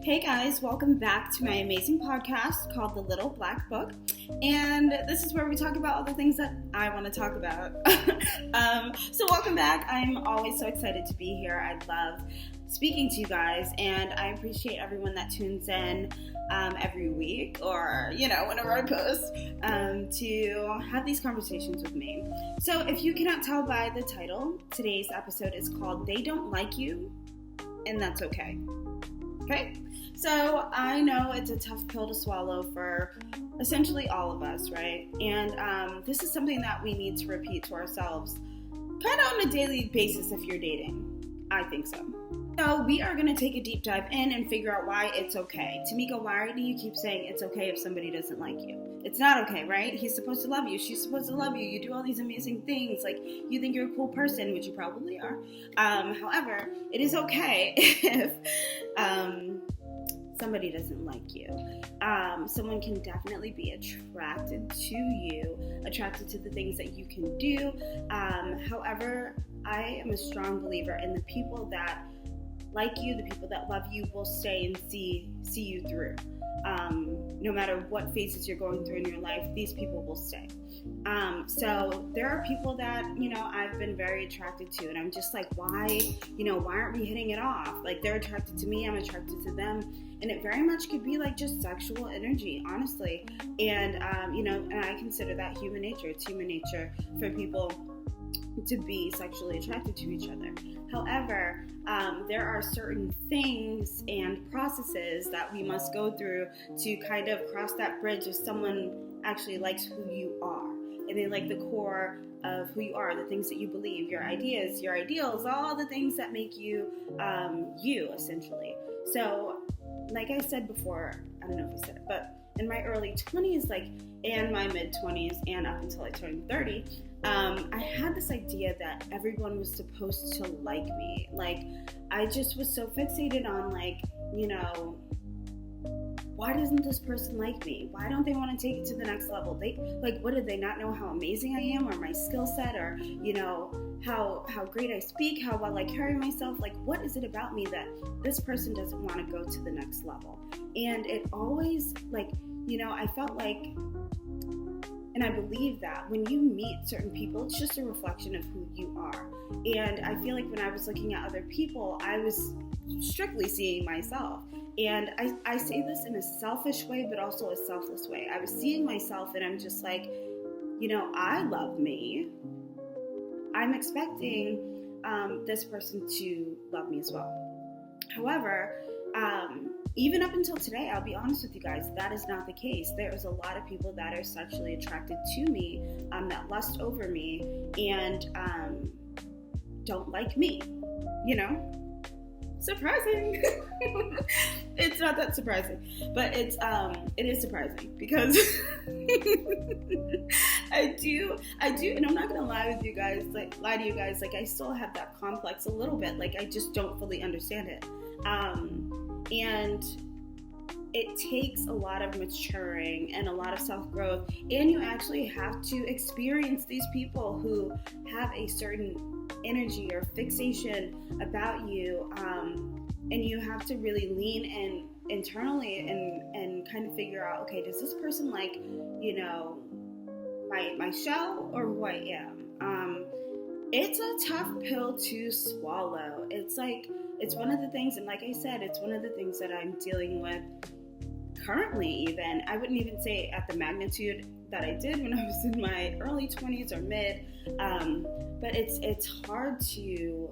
Hey guys, welcome back to my amazing podcast called The Little Black Book. And this is where we talk about all the things that I want to talk about. So welcome back. I'm always so excited to be here. I love speaking to you guys, and I appreciate everyone that tunes in every week or, whenever I post to have these conversations with me. So if you cannot tell by the title, today's episode is called They Don't Like You, and That's Okay. Okay? So I know it's a tough pill to swallow for essentially all of us, right? And this is something that we need to repeat to ourselves kind of on a daily basis if you're dating. I think so. So we are going to take a deep dive in and figure out why it's okay. Tamika, why do you keep saying it's okay if somebody doesn't like you? It's not okay, right? He's supposed to love you. She's supposed to love you. You do all these amazing things. Like, you think you're a cool person, which you probably are. However, it is okay if somebody doesn't like you. Someone can definitely be attracted to you, attracted to the things that you can do. However, I am a strong believer in the people that like you, the people that love you will stay and see you through. No matter what phases you're going through in your life, these people will stay. So there are people that, I've been very attracted to, and I'm just like, why aren't we hitting it off? Like, they're attracted to me, I'm attracted to them. And it very much could be like just sexual energy, honestly. And, and I consider that human nature. It's human nature for people to be sexually attracted to each other. However, there are certain things and processes that we must go through to kind of cross that bridge if someone actually likes who you are. And they like the core of who you are, the things that you believe, your ideas, your ideals, all the things that make you, you, essentially. So, like I said before, I don't know if I said it, but in my early 20s, and my mid 20s, and up until I turned 30, I had this idea that everyone was supposed to like me. Like, I just was so fixated on, why doesn't this person like me? Why don't they want to take it to the next level? What, did they not know how amazing I am, or my skill set, or, how great I speak, how well I carry myself? Like, what is it about me that this person doesn't want to go to the next level? And it always, I felt like, and I believe that when you meet certain people, it's just a reflection of who you are. And I feel like when I was looking at other people, I was strictly seeing myself. And I say this in a selfish way, but also a selfless way. I was seeing myself, and I'm just like, I love me. I'm expecting this person to love me as well. However, even up until today, I'll be honest with you guys, that is not the case. There's a lot of people that are sexually attracted to me, that lust over me, and don't like me, Surprising. It's not that surprising, but it is surprising because I do, and I'm not gonna lie to you guys, I still have that complex a little bit, I just don't fully understand it. And it takes a lot of maturing and a lot of self-growth, and you actually have to experience these people who have a certain energy or fixation about you, and you have to really lean in internally and kind of figure out, okay, does this person like, my shell or who I am? It's a tough pill to swallow. It's one of the things, and like I said, it's one of the things that I'm dealing with currently. Even I wouldn't even say at the magnitude that I did when I was in my early 20s or mid, but it's hard to,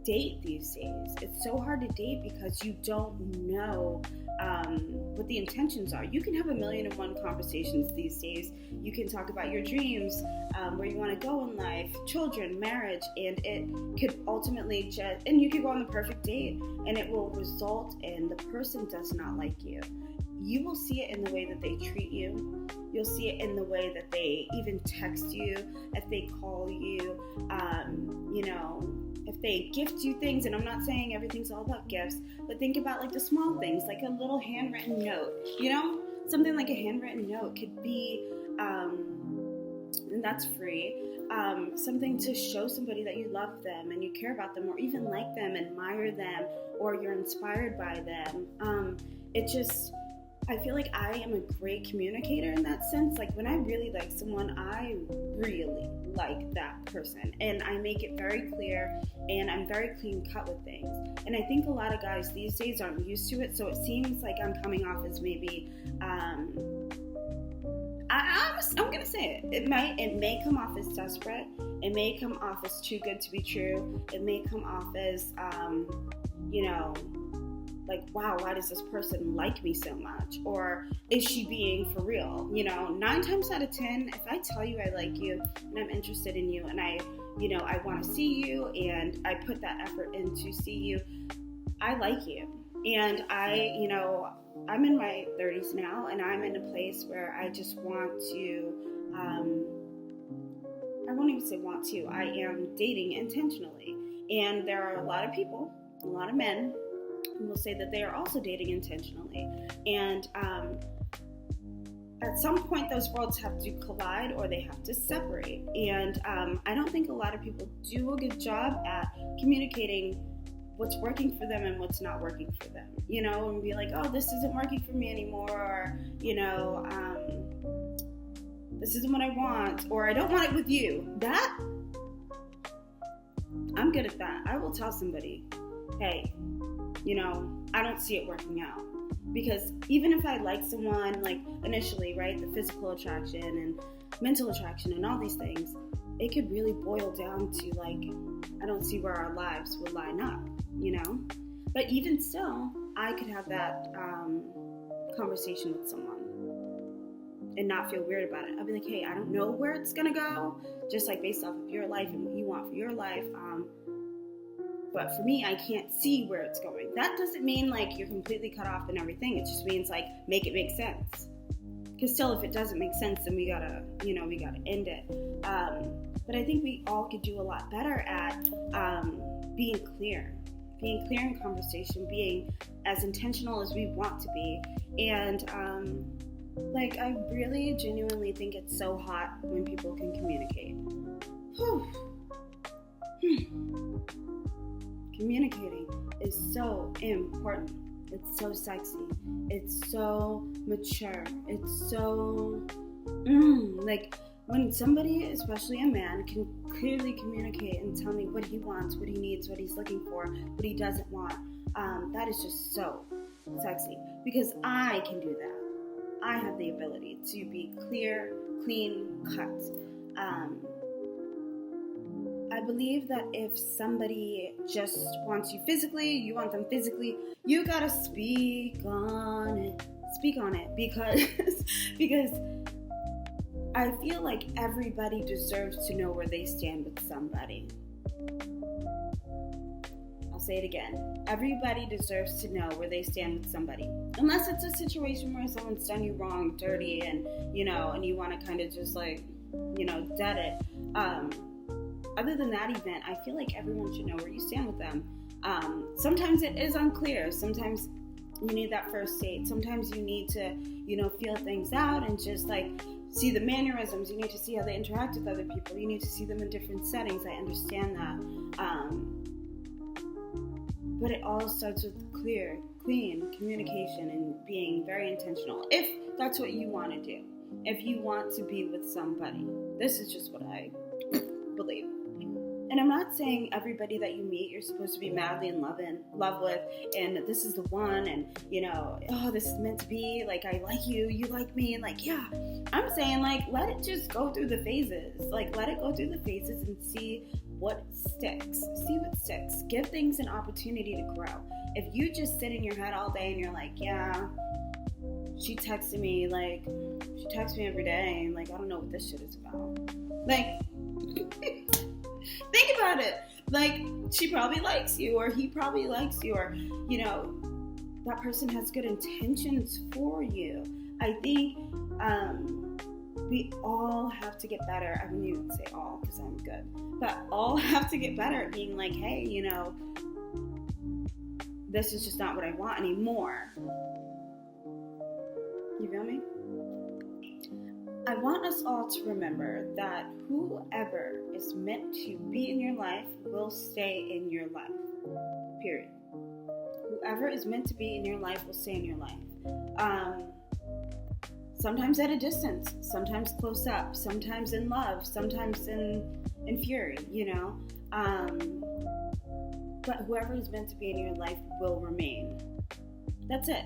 date these days. It's so hard to date because you don't know what the intentions are. You can have 1,000,001 conversations these days. You can talk about your dreams, where you want to go in life, children, marriage, and it could ultimately and you could go on the perfect date, and it will result in the person does not like you. You will see it in the way that they treat you. You'll see it in the way that they even text you, if they call you, if they gift you things. And I'm not saying everything's all about gifts, but think about the small things, like a little handwritten note. Something like a handwritten note could be and that's free. Something to show somebody that you love them and you care about them, or even like them, admire them, or you're inspired by them. I feel like I am a great communicator in that sense. Like when I really like someone, I really like that person, and I make it very clear, and I'm very clean cut with things. And I think a lot of guys these days aren't used to it, so it seems like I'm coming off as maybe I'm gonna say it. It may come off as desperate. It may come off as too good to be true. It may come off as like, wow, why does this person like me so much? Or is she being for real? 9 times out of 10, if I tell you I like you and I'm interested in you and I want to see you and I put that effort in to see you, I like you. And I'm in my 30s now, and I'm in a place where I just want to, I won't even say want to, I am dating intentionally. And there are a lot of people, a lot of men, who will say that they are also dating intentionally. And at some point, those worlds have to collide or they have to separate. And I don't think a lot of people do a good job at communicating what's working for them and what's not working for them, and be like, oh, this isn't working for me anymore, or, this isn't what I want, or I don't want it with you. That, I'm good at that. I will tell somebody, hey, I don't see it working out. Because even if I like someone, like initially, right, the physical attraction and mental attraction and all these things, it could really boil down to like, I don't see where our lives would line up, But even still, I could have that conversation with someone and not feel weird about it. I'll be like, hey, I don't know where it's gonna go, just like based off of your life and what you want for your life. But for me, I can't see where it's going. That doesn't mean like you're completely cut off and everything. It just means like make it make sense. Because still, if it doesn't make sense, then we gotta end it. But I think we all could do a lot better at being clear in conversation, being as intentional as we want to be. And I really genuinely think it's so hot when people can communicate. Communicating is so important. It's so sexy. It's so mature. It's so like when somebody, especially a man, can clearly communicate and tell me what he wants, what he needs, what he's looking for, what he doesn't want. That is just so sexy, because I can do that. I have the ability to be clear, clean cut. I believe that if somebody just wants you physically, you want them physically, you gotta speak on it because I feel like everybody deserves to know where they stand with somebody. I'll say it again. Everybody deserves to know where they stand with somebody. Unless it's a situation where someone's done you wrong, dirty, and you want to kind of just dead it. Other than that event, I feel like everyone should know where you stand with them. Sometimes it is unclear. Sometimes you need that first date. Sometimes you need to, feel things out and just see the mannerisms. You need to see how they interact with other people. You need to see them in different settings. I understand that. But it all starts with clean communication and being very intentional. If that's what you want to do. If you want to be with somebody. This is just what I believe. And I'm not saying everybody that you meet you're supposed to be madly in love with, and this is the one, and this is meant to be, I like you, you like me, and yeah. I'm saying let it just go through the phases. Let it go through the phases and see what sticks. Give things an opportunity to grow. If you just sit in your head all day and you're like, yeah, she texted me, she texts me every day, and I don't know what this shit is about. Think about it. She probably likes you, or he probably likes you, or, that person has good intentions for you. I think we all have to get better. I wouldn't even say all, because I'm good. But all have to get better at being hey, this is just not what I want anymore. You feel me? I want us all to remember that whoever is meant to be in your life will stay in your life. Period. Whoever is meant to be in your life will stay in your life. Sometimes at a distance, sometimes close up, sometimes in love, sometimes in fury, but whoever is meant to be in your life will remain. That's it.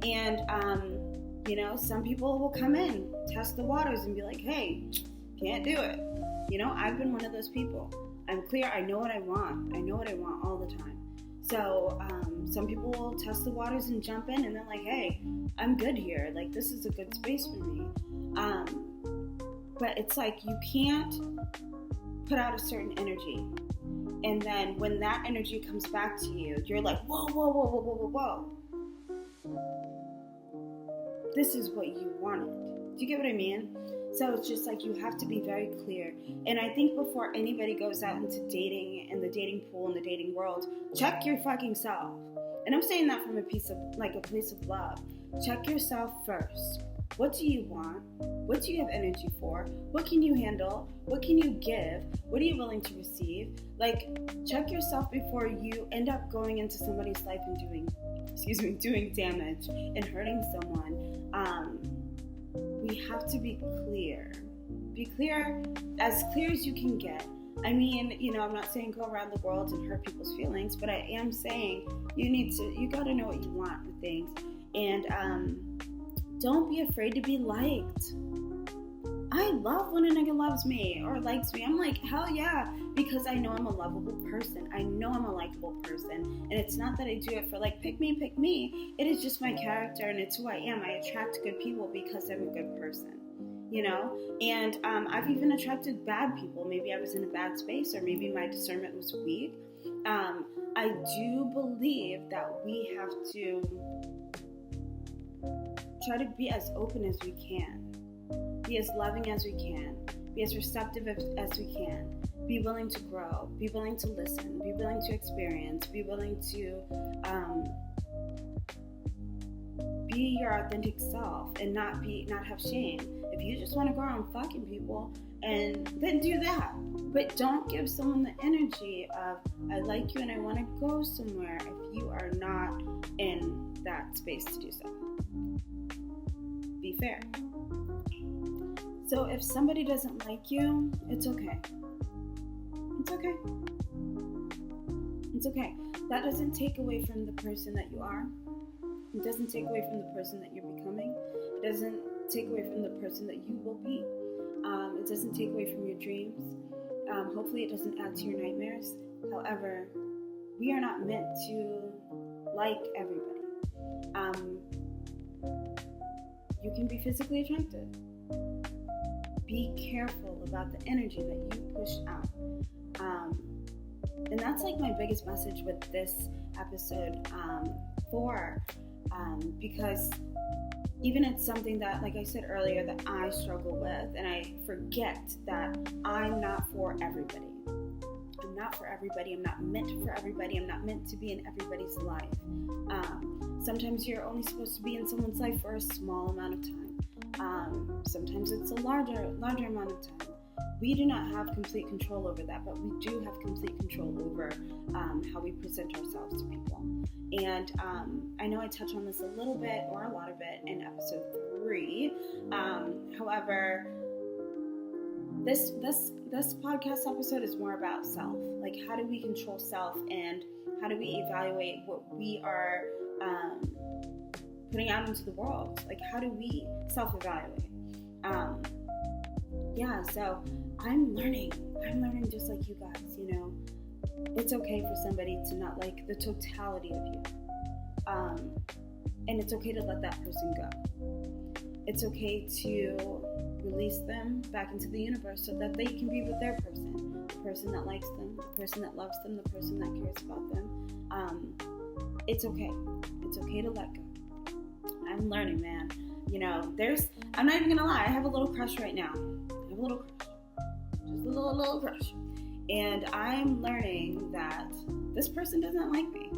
And, some people will come in, test the waters and be like, hey, can't do it. I've been one of those people. I'm clear. I know what I want. I know what I want all the time. So some people will test the waters and jump in and they're like, hey, I'm good here. Like, this is a good space for me. But it's like you can't put out a certain energy. And then when that energy comes back to you, you're like, whoa, whoa, whoa, whoa, whoa, whoa, whoa. This is what you wanted. Do you get what I mean? So it's just like you have to be very clear. And I think before anybody goes out into dating and the dating pool and the dating world, check your fucking self. And I'm saying that from a place of love. Check yourself first. What do you want? What do you have energy for? What can you handle? What can you give? What are you willing to receive? Like, check yourself before you end up going into somebody's life and doing damage and hurting someone. We have to be clear. Be clear as you can get. I mean, I'm not saying go around the world and hurt people's feelings, but I am saying you got to know what you want with things. And don't be afraid to be liked. I love when a nigga loves me or likes me. I'm like, hell yeah, because I know I'm a lovable person. I know I'm a likable person. And it's not that I do it for like, pick me. It is just my character and it's who I am. I attract good people because I'm a good person, And I've even attracted bad people. Maybe I was in a bad space or maybe my discernment was weak. I do believe that we have to try to be as open as we can. Be as loving as we can. Be as receptive as we can. Be willing to grow. Be willing to listen. Be willing to experience. Be willing to be your authentic self and not have shame. If you just want to go around fucking people, and then do that. But don't give someone the energy of, I like you and I want to go somewhere if you are not in that space to do so. Be fair. So if somebody doesn't like you, it's okay. It's okay. It's okay. That doesn't take away from the person that you are. It doesn't take away from the person that you're becoming. It doesn't take away from the person that you will be. It doesn't take away from your dreams. Hopefully it doesn't add to your nightmares. However, we are not meant to like everybody. You can be physically attracted. Be careful about the energy that you push out. And that's like my biggest message with this episode because even it's something that, like I said earlier, that I struggle with, and I forget that I'm not for everybody. I'm not for everybody. I'm not meant for everybody. I'm not meant to be in everybody's life. Sometimes you're only supposed to be in someone's life for a small amount of time. Sometimes it's a larger amount of time. We do not have complete control over that, but we do have complete control over how we present ourselves to people. And I know I touched on this a little bit or a lot of it in episode 3. However, this podcast episode is more about self. Like, how do we control self, and how do we evaluate what we are putting out into the world? Like, how do we self-evaluate? So I'm learning just like you guys, It's okay for somebody to not like the totality of you. And it's okay to let that person go. It's okay to release them back into the universe so that they can be with their person. The person that likes them, the person that loves them, the person that cares about them. It's okay. It's okay to let go. I'm learning, man. I'm not even gonna lie, I have a little crush right now. I have a little crush. Just a little crush. And I'm learning that this person doesn't like me.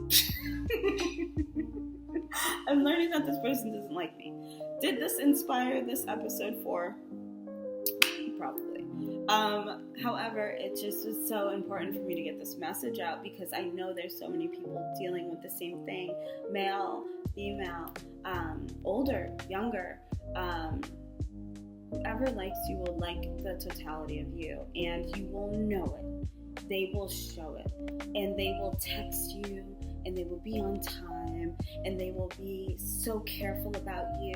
I'm learning that this person doesn't like me. Did this inspire this episode for probably. However, it just was so important for me to get this message out because I know there's so many people dealing with the same thing, male, female, older, younger. Whoever likes you will like the totality of you, and you will know it. They will show it, and they will text you, and they will be on time, and they will be so careful about you,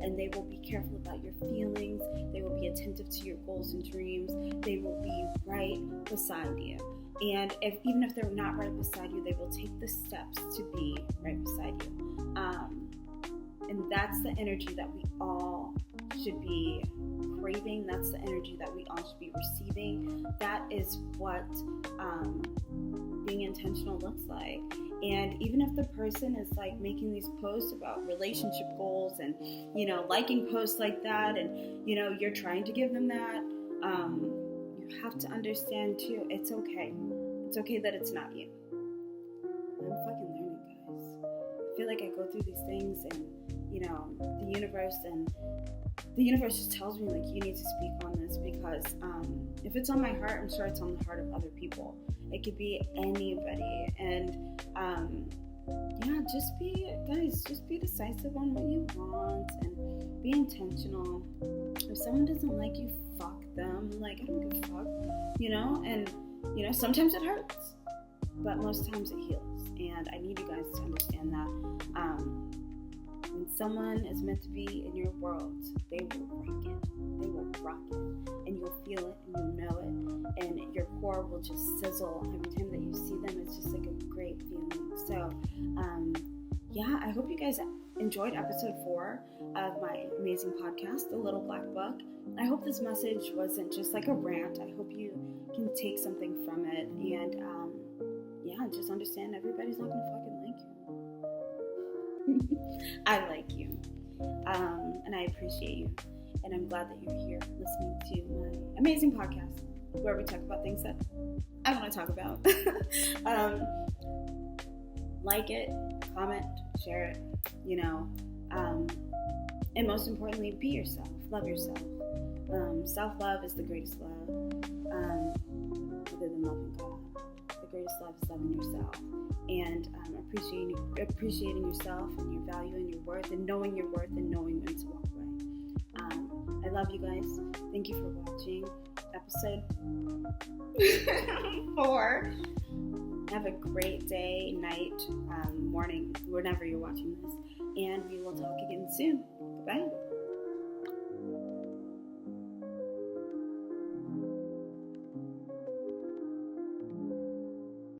and they will be careful about your feelings. They will be attentive to your goals and dreams. They will be right beside you. And even if they're not right beside you, they will take the steps to be right beside you. And that's the energy that we all should be craving. That's the energy that we all should be receiving. That is what being intentional looks like. And even if the person is like making these posts about relationship goals and, liking posts like that, and, you're trying to give them that, you have to understand too, it's okay. It's okay that it's not you. I'm fucking learning, guys. I feel like I go through these things and, the universe just tells me, like, you need to speak on this because if it's on my heart, I'm sure it's on the heart of other people. It could be anybody. And just be decisive on what you want and be intentional. If someone doesn't like you, fuck them. Like, I don't give a fuck, and sometimes it hurts, but most times it heals. And I need you guys to understand that when someone is meant to be in your world, they will rock it. They will rock it. And you'll feel it and you'll know it. And your core will just sizzle every time that you see them. It's just like a great feeling. So, I hope you guys enjoyed episode 4 of my amazing podcast, The Little Black Book. I hope this message wasn't just like a rant. I hope you can take something from it. And, just understand everybody's not going to fucking like you. I like you, and I appreciate you, and I'm glad that you're here listening to my amazing podcast where we talk about things that I want to talk about. Like it, comment, share it, and most importantly, be yourself, love yourself. Self-love is the greatest love, other than loving God. The greatest love is loving yourself, and appreciating yourself and your value and your worth, and knowing your worth and knowing when to walk away. I love you guys. Thank you for watching episode 4. Have a great day, night, morning, whenever you're watching this, and we will talk again soon. Goodbye.